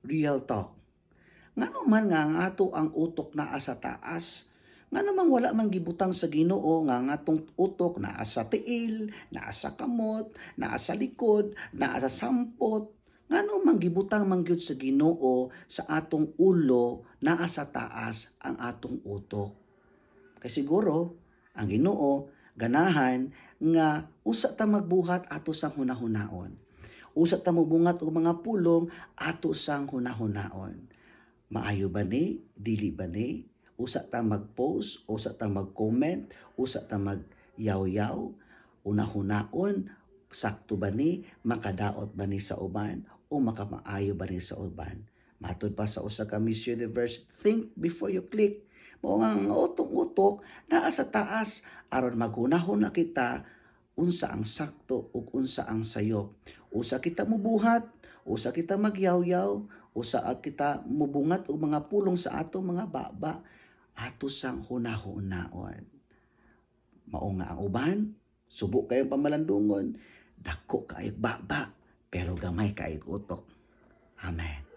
real talk. Ngano man nga ang ato ang utok naa sa taas, nga namang wala man gibutang sa Ginoo nga atong utok naa sa tiil, naa sa kamot, naa sa likod, naa sa sampot, ngano man gibutang man gyud sa Ginoo sa atong ulo naa sa taas ang atong utok. Kay siguro ang Ginoo ganahan nga usa ta magbuhat ato sang hunahunaon. Usa ta mobungat og mga pulong ato sang hunahunaon. Maayo ba ni? Dili ba ni? Usa ta mag-post, usa ta mag-comment, usa ta mag-yaw-yaw, una-hunaon, sakto ba ni? Makadaot ba ni sa uban? O makamaayo ba ni sa uban? Matod pa sa usa ka Miss Universe, think before you click. Mao nga ang utong-utok naa sa taas aron maghunahon na kita unsa ang sakto ug unsa ang sayop. Usa kita mubuhat, usa kita magyaw-yaw, usa kita mubungat og mga pulong sa atong mga baba, ato sang hunahunaon. Mao nga ang uban, subo kayong pamalandungon, dako kaayog baba, pero gamay kaayog utok. Amen.